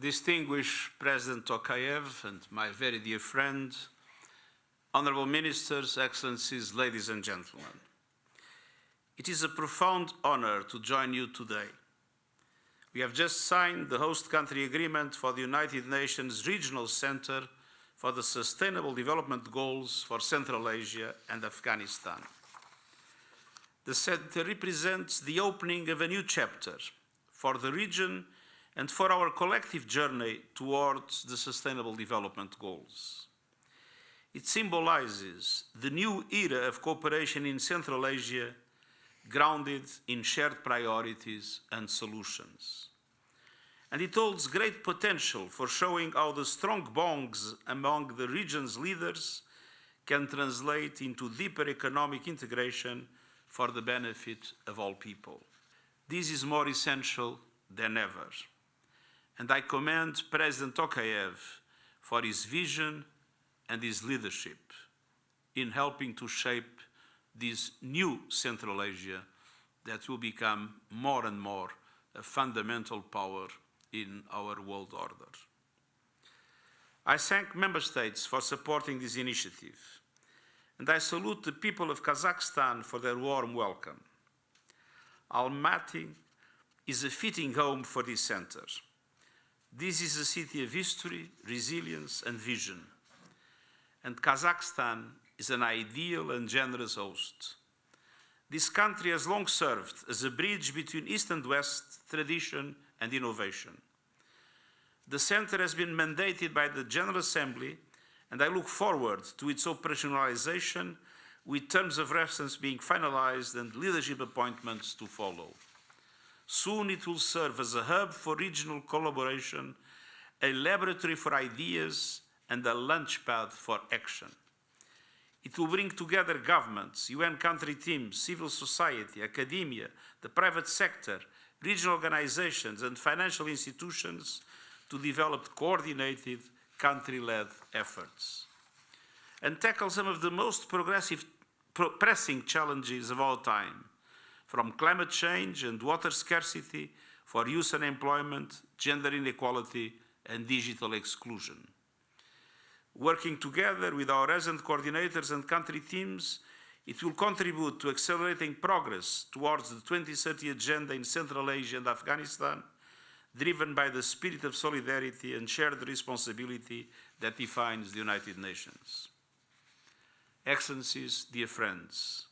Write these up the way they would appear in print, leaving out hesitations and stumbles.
Distinguished President Tokayev and my very dear friend, Honourable Ministers, Excellencies, ladies and gentlemen. It is a profound honour to join you today. We have just signed the host country agreement for the United Nations Regional Centre for the Sustainable Development Goals for Central Asia and Afghanistan. The Centre represents the opening of a new chapter for the region and for our collective journey towards the Sustainable Development Goals. It symbolizes the new era of cooperation in Central Asia, grounded in shared priorities and solutions. And it holds great potential for showing how the strong bonds among the region's leaders can translate into deeper economic integration for the benefit of all people. This is more essential than ever. And I commend President Tokayev for his vision and his leadership in helping to shape this new Central Asia that will become more and more a fundamental power in our world order. I thank Member States for supporting this initiative, and I salute the people of Kazakhstan for their warm welcome. Almaty is a fitting home for this centre. This is a city of history, resilience, and vision. And Kazakhstan is an ideal and generous host. This country has long served as a bridge between East and West, tradition and innovation. The Centre has been mandated by the General Assembly, and I look forward to its operationalization, with terms of reference being finalized and leadership appointments to follow. Soon it will serve as a hub for regional collaboration, a laboratory for ideas, and a launchpad for action. It will bring together governments, UN country teams, civil society, academia, the private sector, regional organizations, and financial institutions to develop coordinated, country-led efforts and tackle some of the most pressing challenges of our time, from climate change and water scarcity, for youth unemployment, gender inequality, and digital exclusion. Working together with our resident coordinators and country teams, it will contribute to accelerating progress towards the 2030 agenda in Central Asia and Afghanistan, driven by the spirit of solidarity and shared responsibility that defines the United Nations. Excellencies, dear friends,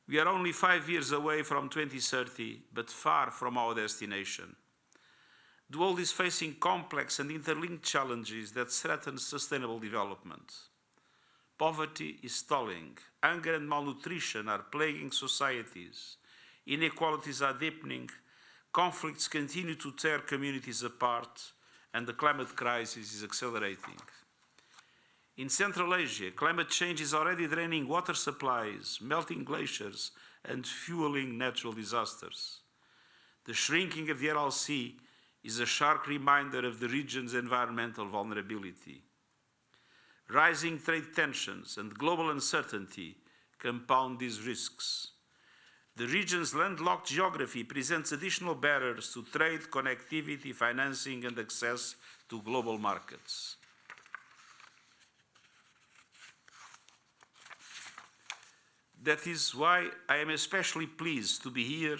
we are only 5 years away from 2030, but far from our destination. The world is facing complex and interlinked challenges that threaten sustainable development. Poverty is stalling, hunger and malnutrition are plaguing societies, inequalities are deepening, conflicts continue to tear communities apart, and the climate crisis is accelerating. In Central Asia, climate change is already draining water supplies, melting glaciers, and fueling natural disasters. The shrinking of the Aral Sea is a sharp reminder of the region's environmental vulnerability. Rising trade tensions and global uncertainty compound these risks. The region's landlocked geography presents additional barriers to trade, connectivity, financing, and access to global markets. That is why I am especially pleased to be here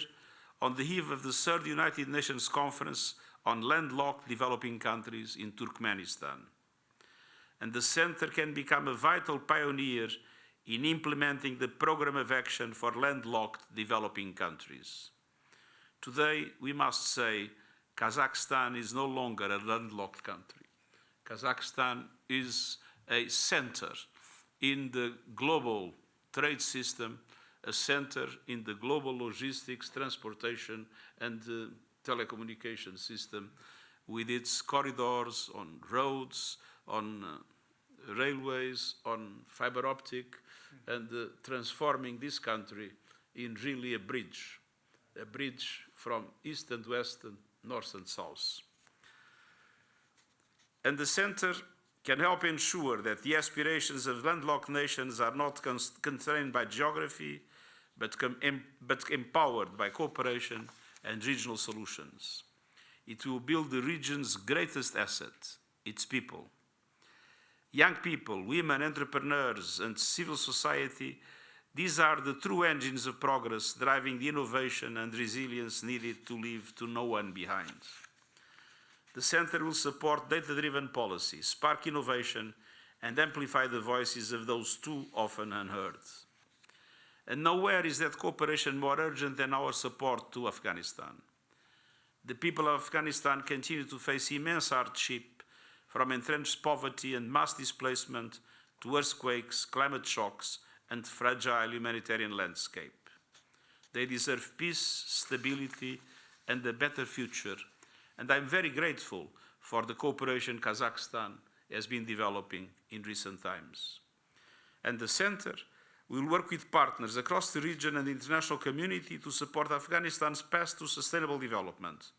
on the eve of the third United Nations Conference on landlocked developing countries in Turkmenistan. And the Centre can become a vital pioneer in implementing the Programme of Action for Landlocked Developing Countries. Today, we must say, Kazakhstan is no longer a landlocked country. Kazakhstan is a centre in the global trade system, a centre in the global logistics, transportation, and telecommunication system, with its corridors on roads, on railways, on fiber optic, and transforming this country in really a bridge from east and west and north and south. And the Centre can help ensure that the aspirations of landlocked nations are not constrained by geography, but empowered by cooperation and regional solutions. it will build the region's greatest asset, its people. Young people, women, entrepreneurs, and civil society, these are the true engines of progress, driving the innovation and resilience needed to leave no one behind. The Centre will support data-driven policy, spark innovation, and amplify the voices of those too often unheard. And nowhere is that cooperation more urgent than our support to Afghanistan. The people of Afghanistan continue to face immense hardship, from entrenched poverty and mass displacement to earthquakes, climate shocks, and fragile humanitarian landscape. They deserve peace, stability, and a better future, and I'm very grateful for the cooperation Kazakhstan has been developing in recent times. And the Centre will work with partners across the region and the international community to support Afghanistan's path to sustainable development,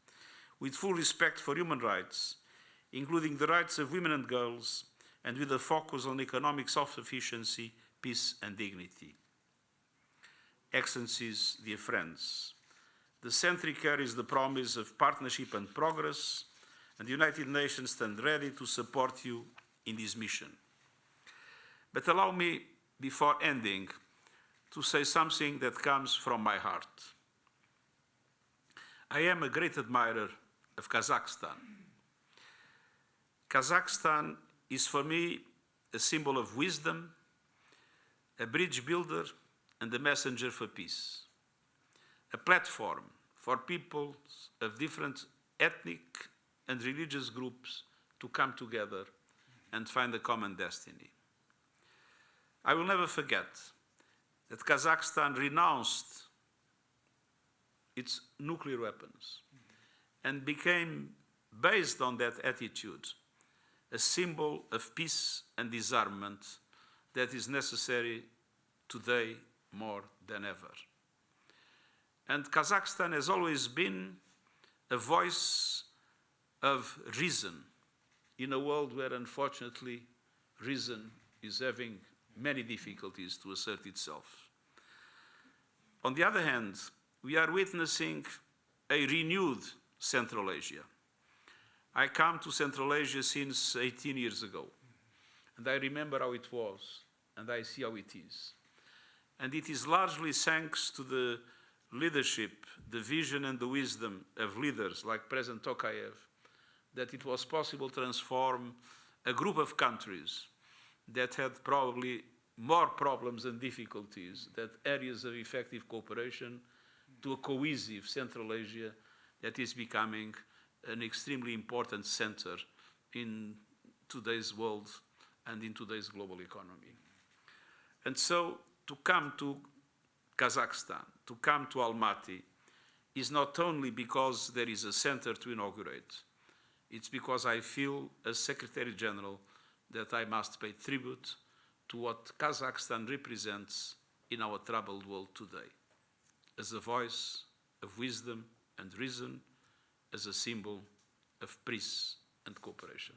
with full respect for human rights, including the rights of women and girls, and with a focus on economic self-sufficiency, peace and dignity. Excellencies, dear friends, the Centre carries the promise of partnership and progress, and the United Nations stand ready to support you in this mission. But allow me, before ending, to say something that comes from my heart. I am a great admirer of Kazakhstan. Kazakhstan is for me a symbol of wisdom, a bridge builder, and a messenger for peace. A platform for peoples of different ethnic and religious groups to come together and find a common destiny. I will never forget that Kazakhstan renounced its nuclear weapons and became, based on that attitude, a symbol of peace and disarmament that is necessary today more than ever. And Kazakhstan has always been a voice of reason in a world where, unfortunately, reason is having many difficulties to assert itself. On the other hand, we are witnessing a renewed Central Asia. I come to Central Asia since 18 years ago, and I remember how it was, and I see how it is. And it is largely thanks to the leadership, the vision and the wisdom of leaders like President Tokayev that it was possible to transform a group of countries that had probably more problems and difficulties than areas of effective cooperation to a cohesive Central Asia that is becoming an extremely important center in today's world and in today's global economy. And so to come to Kazakhstan, to come to Almaty, is not only because there is a center to inaugurate, it's because I feel as Secretary General that I must pay tribute to what Kazakhstan represents in our troubled world today, as a voice of wisdom and reason, as a symbol of peace and cooperation.